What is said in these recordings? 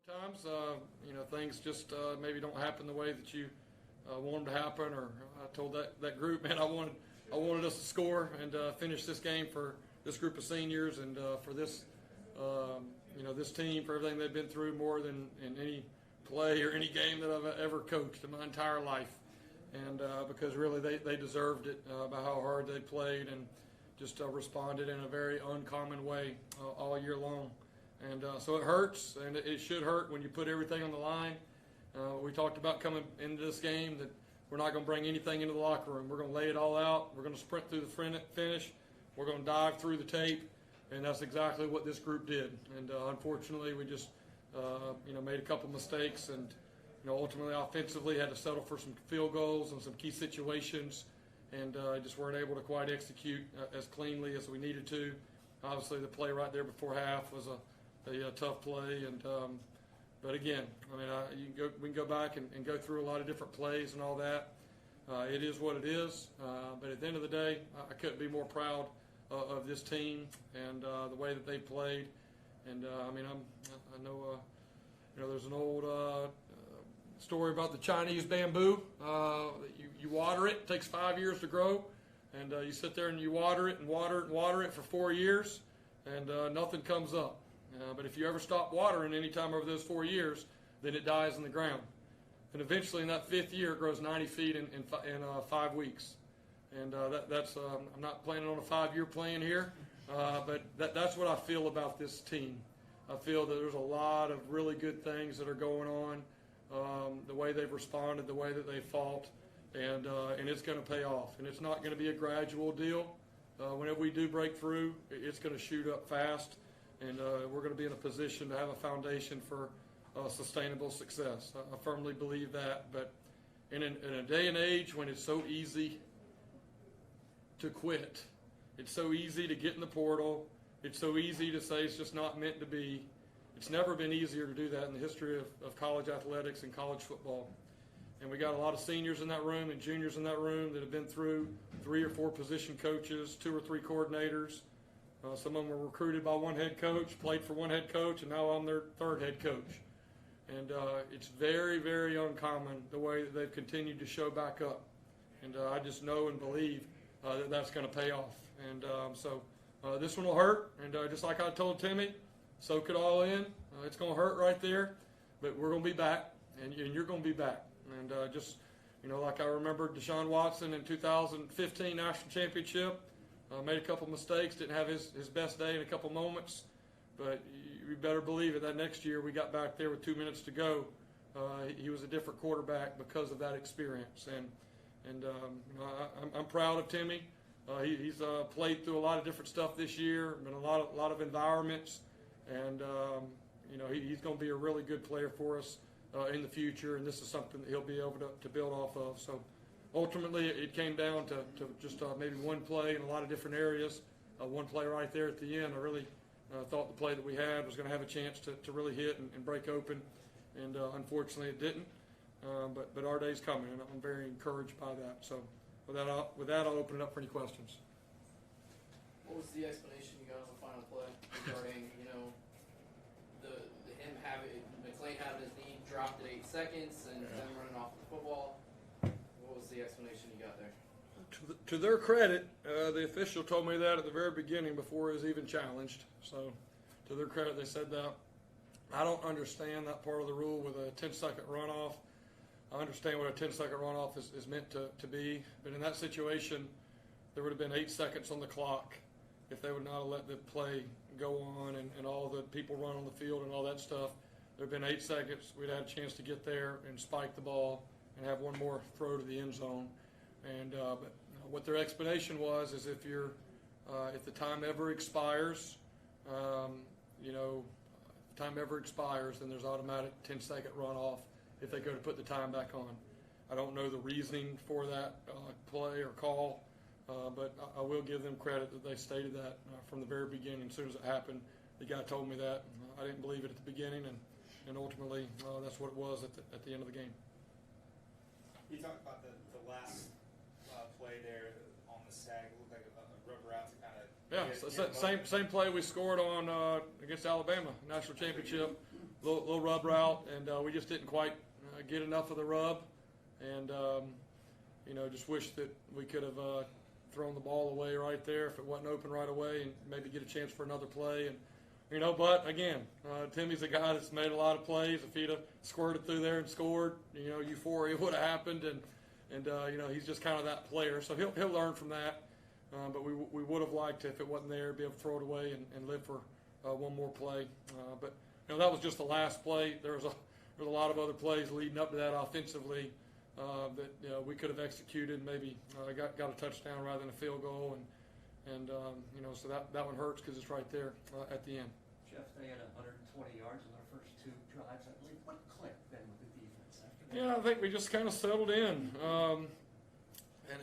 Times, things just maybe don't happen the way that you want them to happen. Or I told that group, man, I wanted us to score and finish this game for this group of seniors and for this, this team, for everything they've been through more than in any play or any game that I've ever coached in my entire life. And because really they deserved it by how hard they played and just responded in a very uncommon way all year long. And so it hurts, and it should hurt when you put everything on the line. We talked about coming into this game that we're not going to bring anything into the locker room. We're going to lay it all out. We're going to sprint through the finish. We're going to dive through the tape, and that's exactly what this group did. And unfortunately, we just made a couple mistakes, and ultimately offensively had to settle for some field goals and some key situations, and just weren't able to quite execute as cleanly as we needed to. Obviously, the play right there before half was a tough play, and but again, we can go back and go through a lot of different plays and all that. It is what it is, but at the end of the day, I couldn't be more proud of this team and the way that they played. And I know there's an old story about the Chinese bamboo. You water it takes 5 years to grow, and you sit there and you water it and water it and water it for 4 years, and nothing comes up. But if you ever stop watering any time over those 4 years, then it dies in the ground. And eventually in that 5th year, it grows 90 feet in 5 weeks. And that's I'm not planning on a 5-year plan here, but that's what I feel about this team. I feel that there's a lot of really good things that are going on, the way they've responded, the way that they fought, and it's going to pay off. And it's not going to be a gradual deal. Whenever we do break through, it's going to shoot up fast. And we're going to be in a position to have a foundation for sustainable success. I firmly believe that. But in a day and age when it's so easy to quit, it's so easy to get in the portal, it's so easy to say it's just not meant to be, it's never been easier to do that in the history of college athletics and college football. And we got a lot of seniors in that room and juniors in that room that have been through 3 or 4 position coaches, 2 or 3 coordinators. Some of them were recruited by one head coach, played for one head coach, and now I'm their 3rd head coach. And it's very, very uncommon the way that they've continued to show back up. And I just know and believe that that's going to pay off. And so this one will hurt. And just like I told Timmy, soak it all in. It's going to hurt right there, but we're going to be back, and you're going to be back. And like I remember Deshaun Watson in 2015 National Championship. Made a couple mistakes, didn't have his best day in a couple moments, but you better believe it, that next year we got back there with 2 minutes to go. He was a different quarterback because of that experience, and I'm proud of Timmy. He's played through a lot of different stuff this year, been a lot of environments, and he's going to be a really good player for us in the future, and this is something that he'll be able to build off of. So. Ultimately, it came down to just maybe one play in a lot of different areas. One play right there at the end, I really thought the play that we had was going to have a chance to really hit and break open, and unfortunately it didn't. But our day's coming, and I'm very encouraged by that. So with that, I'll open it up for any questions. What was the explanation you got on the final play regarding McLean having his knee dropped at 8 seconds and then running off the football? What was the explanation you got there? To their credit, the official told me that at the very beginning before it was even challenged. So to their credit, they said that. I don't understand that part of the rule with a 10-second runoff. I understand what a 10-second runoff is meant to be. But in that situation, there would have been 8 seconds on the clock if they would not have let the play go on and all the people run on the field and all that stuff. There would have been 8 seconds. We'd had a chance to get there and spike the ball and have one more throw to the end zone. And but what their explanation was is if the time ever expires, then there's automatic 10-second runoff if they go to put the time back on. I don't know the reasoning for that play or call, but I will give them credit that they stated that from the very beginning. As soon as it happened, the guy told me that. I didn't believe it at the beginning, and ultimately that's what it was at the end of the game. You talked about the last play there on the sag. It looked like a rubber out to kind of same play we scored on against Alabama, national championship. little rub route, and we just didn't quite get enough of the rub, and just wish that we could have thrown the ball away right there if it wasn't open right away, and maybe get a chance for another play. And but again, Timmy's a guy that's made a lot of plays. If he'd have squirted through there and scored, euphoria would have happened, and he's just kind of that player. So he'll learn from that. But we would have liked to, if it wasn't there, be able to throw it away and live for one more play. But that was just the last play. There was a lot of other plays leading up to that offensively that we could have executed. Maybe got a touchdown rather than a field goal, and so that one hurts because it's right there at the end. Jeff, they had 120 yards in their first two drives, I believe. What clicked then with the defense after that? Yeah, I think we just kind of settled in.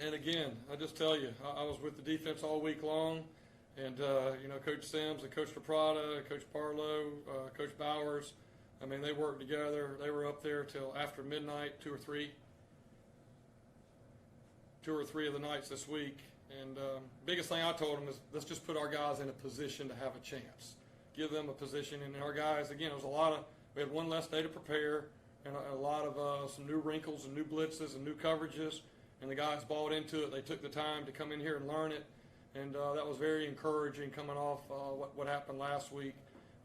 And again, I just tell you, I was with the defense all week long, and Coach Sims and Coach DePrada, Coach Parlow, Coach Bowers. I mean, they worked together. They were up there till after midnight, two or three of the nights this week. And biggest thing I told them is, let's just put our guys in a position to have a chance. Give them a position. And our guys, again, it was we had one less day to prepare, and a lot of some new wrinkles and new blitzes and new coverages. And the guys bought into it. They took the time to come in here and learn it. And that was very encouraging coming off what happened last week.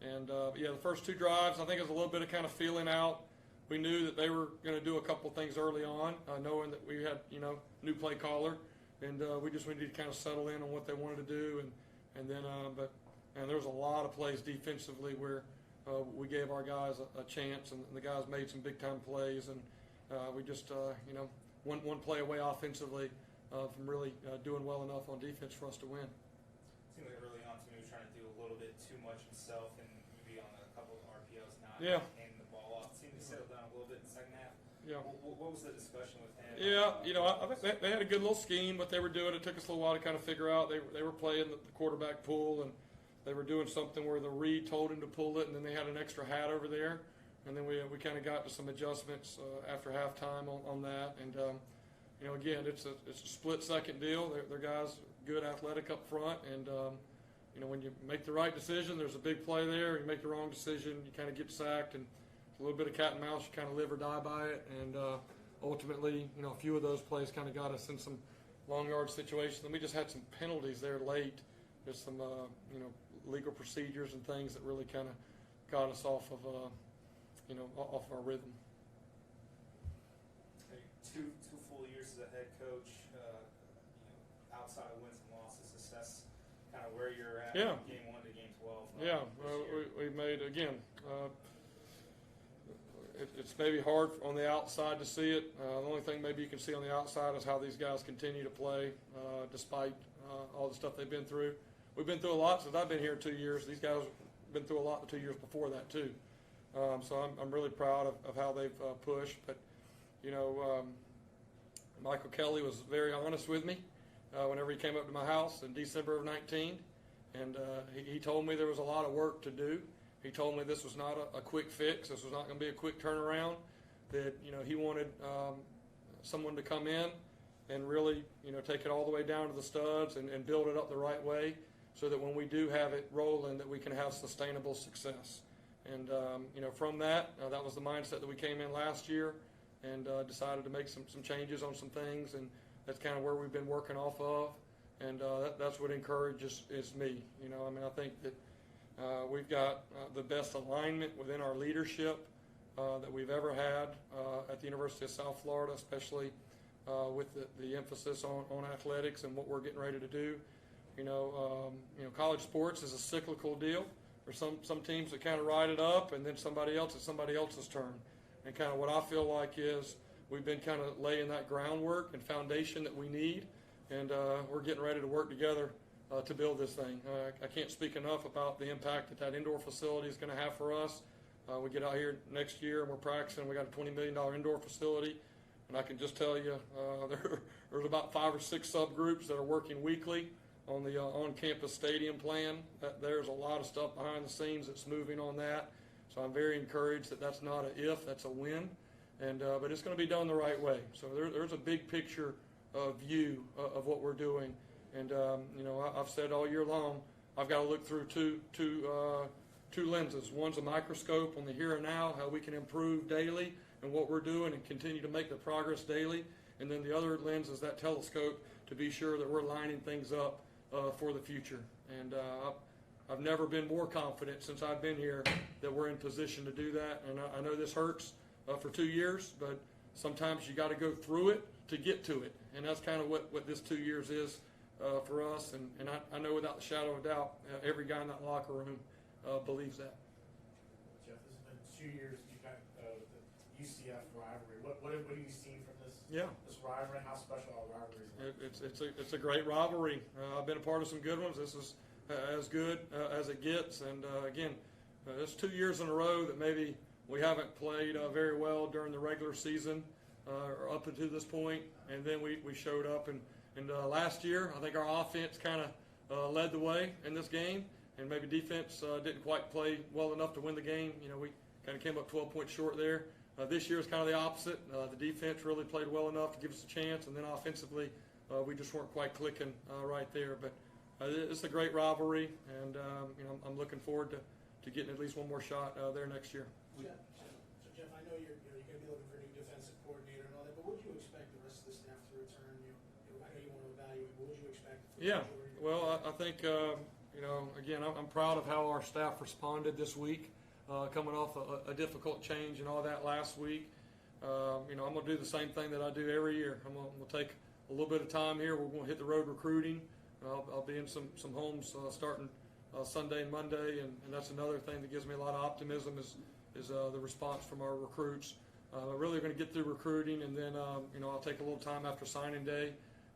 And, the first two drives, I think it was a little bit of kind of feeling out. We knew that they were going to do a couple things early on, knowing that we had, new play caller. And we just needed to kind of settle in on what they wanted to do. And then there was a lot of plays defensively where we gave our guys a chance, and the guys made some big-time plays. And we just, one play away offensively from really doing well enough on defense for us to win. Seemed like early on Timmy was trying to do a little bit too much himself, and maybe on a couple of RPOs not handing the ball off. Seemed to settle down a little bit in the second half. Yeah. What was the discussion with him? Yeah, I think they had a good little scheme, what they were doing. It took us a little while to kind of figure out. They were playing the quarterback pull, and they were doing something where the read told him to pull it, and then they had an extra hat over there. And then we kind of got to some adjustments after halftime on that. And, again, it's a split-second deal. They're guys good athletic up front. And, when you make the right decision, there's a big play there. You make the wrong decision, you kind of get sacked. And it's a little bit of cat and mouse. You kind of live or die by it. And ultimately, a few of those plays kind of got us in some long-yard situations. And we just had some penalties there late. There's some, legal procedures and things that really kind of got us off of off our rhythm. Two full years as a head coach, outside of wins and losses, assess kind of where you're at from game 1 to game 12. We made, again, it's maybe hard on the outside to see it. The only thing maybe you can see on the outside is how these guys continue to play despite all the stuff they've been through. We've been through a lot since I've been here 2 years. These guys have been through a lot the 2 years before that too. So I'm really proud of how they've pushed. But, Michael Kelly was very honest with me whenever he came up to my house in December of 19. And he told me there was a lot of work to do. He told me this was not a quick fix. This was not going to be a quick turnaround. That, he wanted someone to come in and really, take it all the way down to the studs and build it up the right way so that when we do have it rolling, that we can have sustainable success. And, from that, that was the mindset that we came in last year and decided to make some changes on some things. And that's kind of where we've been working off of. And that's what encourages me. I think that we've got the best alignment within our leadership that we've ever had at the University of South Florida, especially with the emphasis on athletics and what we're getting ready to do. College sports is a cyclical deal. There's some teams that kind of ride it up, and then it's somebody else's turn. And kind of what I feel like is we've been kind of laying that groundwork and foundation that we need, and we're getting ready to work together to build this thing. I can't speak enough about the impact that indoor facility is going to have for us. We get out here next year and we're practicing. We got a $20 million indoor facility, and I can just tell you there's about 5 or 6 subgroups that are working weekly on the on-campus stadium plan. There's a lot of stuff behind the scenes that's moving on that. So I'm very encouraged that that's not an if, that's a win. And but it's going to be done the right way. So there's a big picture view of what we're doing. And I've said all year long, I've got to look through two two lenses. One's a microscope on the here and now, how we can improve daily and what we're doing and continue to make the progress daily. And then the other lens is that telescope to be sure that we're lining things up for the future. And I've never been more confident since I've been here that we're in position to do that. And I know this hurts for 2 years, but sometimes you got to go through it to get to it. And that's kind of what this 2 years is for us. And I know without a shadow of a doubt, every guy in that locker room believes that. Jeff, this has been 2 years. You've got the UCF rivalry. What have you seen from this? Yeah. This rivalry. How special are rivalries? It's a great rivalry. I've been a part of some good ones. This is as good as it gets. And again, it's 2 years in a row that maybe we haven't played very well during the regular season or up until this point. And then we showed up. And last year, I think our offense kind of led the way in this game. And maybe defense didn't quite play well enough to win the game. You know, we kind of came up 12 points short there. This year is kind of the opposite. The defense really played well enough to give us a chance, and then offensively, we just weren't quite clicking right there. But it's a great rivalry, and you know, I'm looking forward to getting at least one more shot there next year. So Jeff, I know you're going to be looking for a new defensive coordinator and all that, but what would you expect the rest of the staff to return? I know you want to evaluate. What would you expect? Yeah, well, I think you know, again, I'm proud of how our staff responded this week. Coming off a difficult change and all that last week. You know, I'm going to do the same thing that I do every year. I'm going to take a little bit of time here. We're going to hit the road recruiting. I'll be in some homes starting Sunday and Monday, and that's another thing that gives me a lot of optimism is the response from our recruits. Really going to get through recruiting, and then you know, I'll take a little time after signing day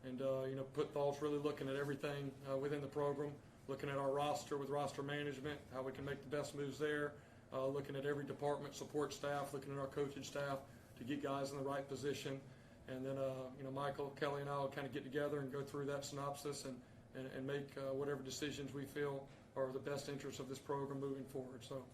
and you know, put thoughts really looking at everything within the program, looking at our roster with roster management, how we can make the best moves there. Looking at every department, support staff, looking at our coaching staff to get guys in the right position. And then, you know, Michael, Kelly, and I will kind of get together and go through that synopsis and make whatever decisions we feel are the best interest of this program moving forward. So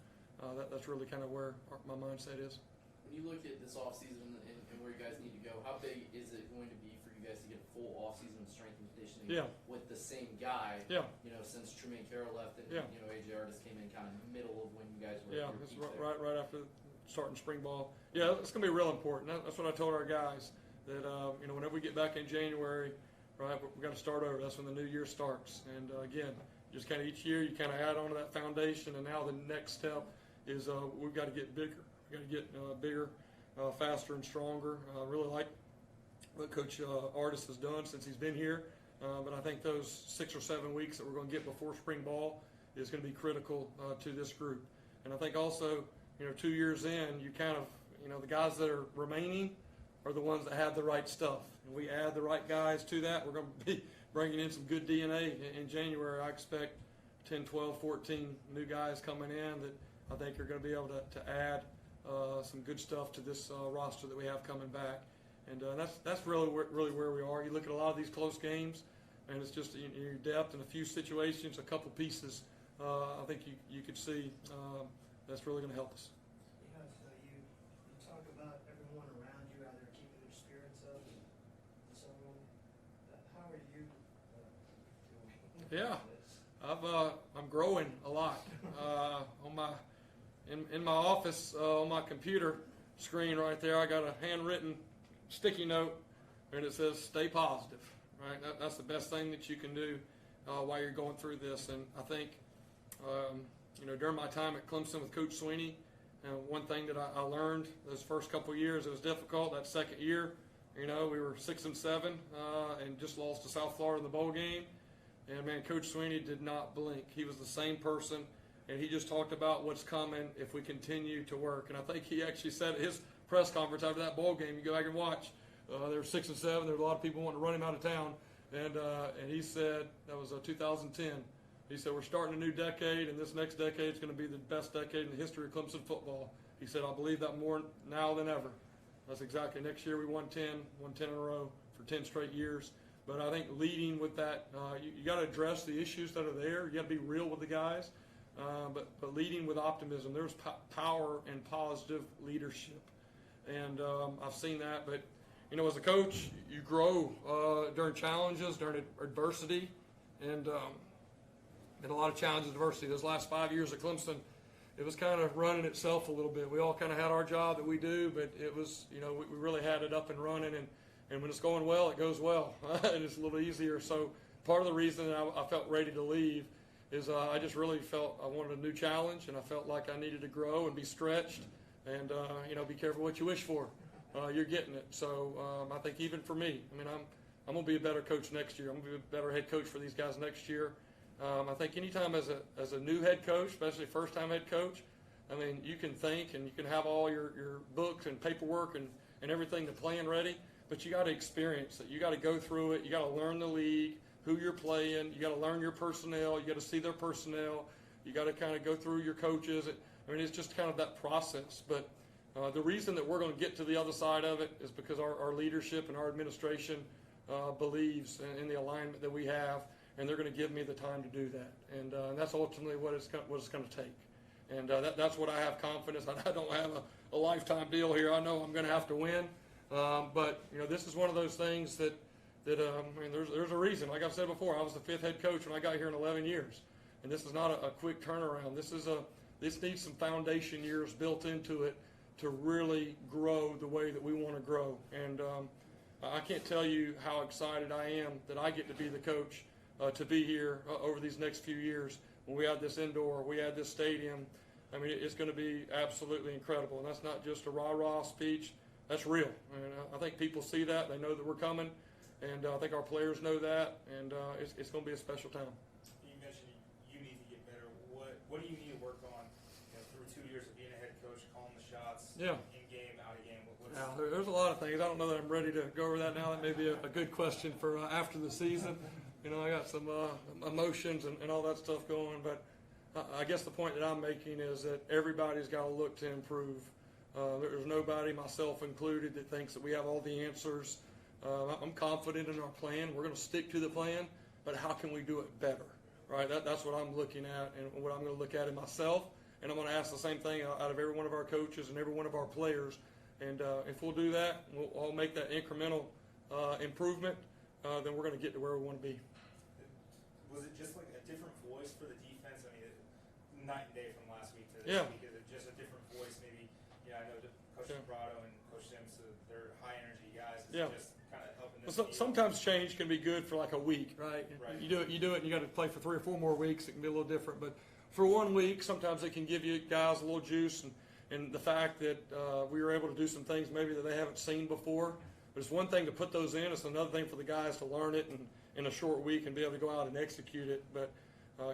that's really kind of where my mindset is. When you look at this offseason and where you guys need to go, how big is it going to be for you guys to get a full offseason strength and conditioning with the same guy? Yeah. You know, since Tremaine Carroll left and Yeah. you know, AJ Artis came in kind of middle of when you guys were. Yeah, it's right after starting spring ball. Yeah, it's going to be real important. That's what I told our guys, that you know, whenever we get back in January, right, we got to start over. That's when the new year starts. And again, just kind of each year you kind of add on to that foundation, and now the next step is we've got to get bigger. We've got to get bigger, faster, and stronger. I really like what Coach Artis has done since he's been here. But I think those 6 or 7 weeks that we're going to get before spring ball is going to be critical to this group. And I think also, you know, 2 years in, you kind of, you know, the guys that are remaining are the ones that have the right stuff. And we add the right guys to that. We're going to be bringing in some good DNA in January. I expect 10, 12, 14 new guys coming in that I think are going to be able to add some good stuff to this roster that we have coming back. And that's really where we are. You look at a lot of these close games, and it's just in your depth in a few situations, a couple pieces. I think you could see that's really going to help us. You talk about everyone around you, how they're keeping their spirits up and so on. How are you doing? Yeah, I'm growing a lot. In my office on my computer screen right there, I got a handwritten sticky note, and it says "Stay positive." Right, that's the best thing that you can do while you're going through this. And I think, you know, during my time at Clemson with Coach Sweeney, one thing that I learned those first couple of years, it was difficult. That second year, you know, we were 6-7 and just lost to South Florida in the bowl game. And man, Coach Sweeney did not blink. He was the same person, and he just talked about what's coming if we continue to work. And I think he actually said at his press conference after that bowl game, you go back and watch. They were 6-7. There were a lot of people wanting to run him out of town, and he said that was 2010. He said we're starting a new decade, and this next decade is going to be the best decade in the history of Clemson football. He said I believe that more now than ever. That's exactly. Next year we won 10 in a row for 10 straight years. But I think leading with that, you got to address the issues that are there. You got to be real with the guys, but leading with optimism. There's power and positive leadership, and I've seen that. But you know, as a coach, you grow during challenges, during adversity, and a lot of challenges, adversity. Those last 5 years at Clemson, it was kind of running itself a little bit. We all kind of had our job that we do, but it was, we really had it up and running, and when it's going well, it goes well, and it's a little easier. So part of the reason that I felt ready to leave is I just really felt I wanted a new challenge, and I felt like I needed to grow and be stretched, and be careful what you wish for. You're getting it. So I think even for me, I mean, I'm going to be a better coach next year. I'm going to be a better head coach for these guys next year. I think anytime as a new head coach, especially first-time head coach, I mean, you can think and you can have all your books and paperwork and everything to plan ready, but you got to experience it. You got to go through it. You got to learn the league, who you're playing. You got to learn your personnel. You got to see their personnel. You got to kind of go through your coaches. I mean, it's just kind of that process. But the reason that we're going to get to the other side of it is because our leadership and our administration believes in the alignment that we have, and they're going to give me the time to do that. And that's ultimately what it's going to take. And that's what I have confidence. I don't have a lifetime deal here. I know I'm going to have to win. But this is one of those things that I mean, there's a reason. Like I've said before, I was the 5th head coach when I got here in 11 years, and this is not a quick turnaround. This needs some foundation years built into it to really grow the way that we want to grow. And I can't tell you how excited I am that I get to be the coach to be here over these next few years. When we add this indoor, we add this stadium, I mean, it's going to be absolutely incredible. And that's not just a rah-rah speech. That's real. And I think people see that. They know that we're coming. And I think our players know that. And it's going to be a special time. You mentioned you need to get better. What do you need to work on through 2 years of being a head coach, calling the shots, in-game, out-of-game? There's a lot of things. I don't know that I'm ready to go over that now. That may be a good question for after the season. I got some emotions and all that stuff going. But I guess the point that I'm making is that everybody's got to look to improve. There's nobody, myself included, that thinks that we have all the answers. I'm confident in our plan. We're going to stick to the plan, but how can we do it better? Right? That's what I'm looking at and what I'm going to look at in myself. And I'm going to ask the same thing out of every one of our coaches and every one of our players. And if we'll do that, we'll all make that incremental improvement, then we're going to get to where we want to be. Was it just like a different voice for the defense? I mean, night and day from last week to this week. Is it just a different voice? Maybe, I know Coach Prado and Coach Sims, they're high energy guys. It's just kind of helping them. Sometimes change can be good for like a week, right? You do it, and you got to play for 3 or 4 more weeks. It can be a little different, but for 1 week, sometimes it can give you guys a little juice, and the fact that we were able to do some things maybe that they haven't seen before. But it's one thing to put those in; it's another thing for the guys to learn it and in a short week and be able to go out and execute it. But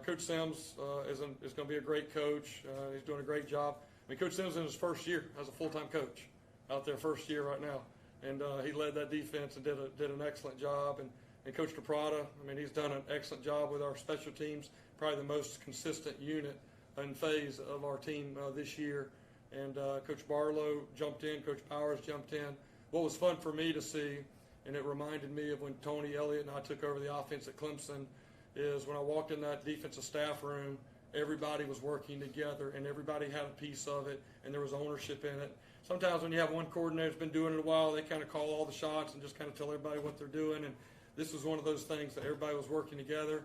Coach Sims is going to be a great coach. He's doing a great job. I mean, Coach Sims is in his first year as a full-time coach out there, first year right now. And he led that defense and did an excellent job. And Coach DePrada, I mean, he's done an excellent job with our special teams, probably the most consistent unit and phase of our team this year. And Coach Barlow jumped in, Coach Powers jumped in. What was fun for me to see, and it reminded me of when Tony Elliott and I took over the offense at Clemson, is when I walked in that defensive staff room, everybody was working together and everybody had a piece of it and there was ownership in it. Sometimes when you have one coordinator that's been doing it a while, they kind of call all the shots and just kind of tell everybody what they're doing. And this was one of those things that everybody was working together.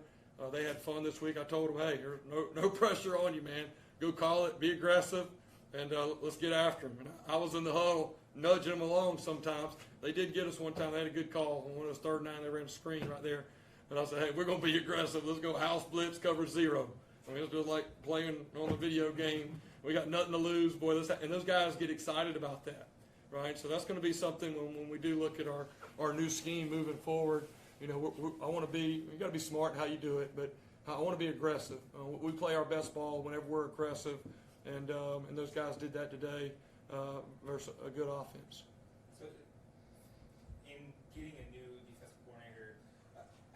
They had fun this week. I told them, hey, there's no pressure on you, man. Go call it, be aggressive, and let's get after them. And I was in the huddle nudging them along sometimes. They did get us one time. They had a good call. When it was 3rd and 9, they ran a screen right there. And I said, hey, we're going to be aggressive. Let's go house blitz, cover 0. I mean, it's just like playing on the video game. We got nothing to lose. Boy, and those guys get excited about that, right? So that's going to be something when we do look at our new scheme moving forward. I want to be – you got to be smart in how you do it, but I want to be aggressive. We play our best ball whenever we're aggressive, and those guys did that today versus a good offense. So in getting a new defensive coordinator,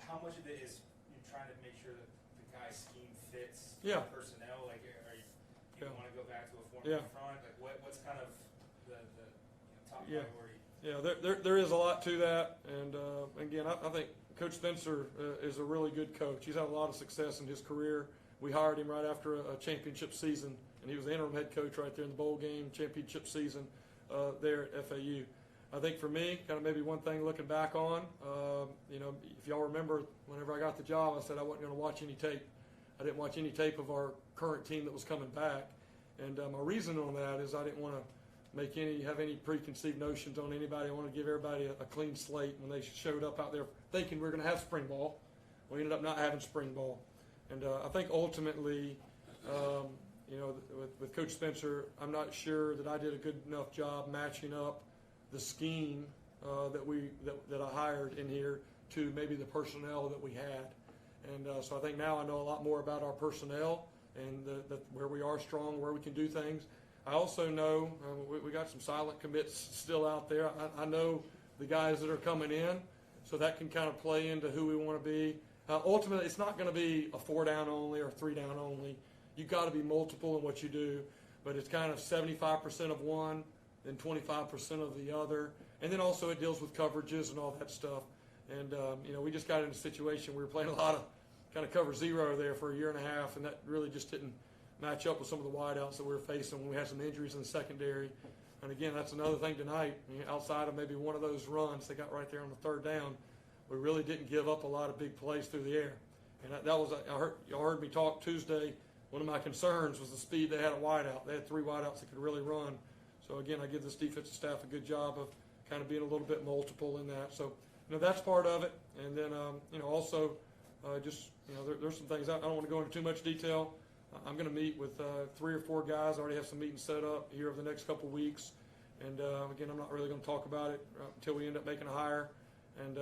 how much of it is you trying to make sure that the guy's scheme fits personnel? Like, do you want to go back to a former front? Like, what's kind of the top priority? Yeah, there is a lot to that, and again, I think Coach Spencer is a really good coach. He's had a lot of success in his career. We hired him right after a championship season, and he was the interim head coach right there in the bowl game championship season there at FAU. I think for me, kind of maybe one thing looking back on, if y'all remember, whenever I got the job, I said I wasn't going to watch any tape. I didn't watch any tape of our current team that was coming back. And my reason on that is I didn't want to have any preconceived notions on anybody. I wanted to give everybody a clean slate when they showed up out there thinking we were going to have spring ball. We ended up not having spring ball. And I think ultimately, with Coach Spencer, I'm not sure that I did a good enough job matching up the scheme that I hired in here to maybe the personnel that we had. And so I think now I know a lot more about our personnel and where we are strong, where we can do things. I also know we got some silent commits still out there. I know the guys that are coming in, so that can kind of play into who we want to be. Ultimately, it's not going to be a 4-down only or 3-down only. You've got to be multiple in what you do, but it's kind of 75% of one, then 25% of the other. And then also it deals with coverages and all that stuff. And, we just got in a situation where we were playing a lot of kind of cover zero there for a year and a half, and that really just didn't match up with some of the wideouts that we were facing when we had some injuries in the secondary. And again, that's another thing tonight. Outside of maybe one of those runs they got right there on the 3rd down, we really didn't give up a lot of big plays through the air. And y'all heard me talk Tuesday. One of my concerns was the speed they had at wideout. They had 3 wideouts that could really run. So again, I give this defensive staff a good job of kind of being a little bit multiple in that. So that's part of it. And then also there's some things I don't want to go into too much detail. I'm going to meet with 3 or 4 guys. I already have some meetings set up here over the next couple of weeks. And again, I'm not really going to talk about it until we end up making a hire. And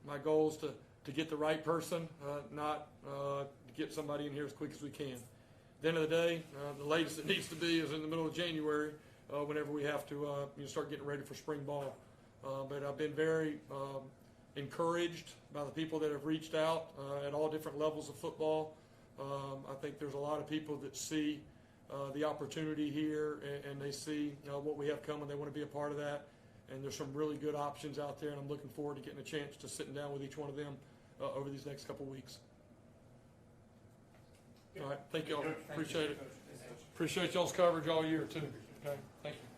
my goal is to get the right person, not to get somebody in here as quick as we can. At the end of the day, the latest it needs to be is in the middle of January, whenever we have to start getting ready for spring ball. But I've been very encouraged by the people that have reached out at all different levels of football. I think there's a lot of people that see the opportunity here and they see what we have coming. They want to be a part of that. And there's some really good options out there, and I'm looking forward to getting a chance to sitting down with each one of them over these next couple of weeks. All right, thank y'all. Appreciate it. Appreciate y'all's coverage all year too. Okay, thank you.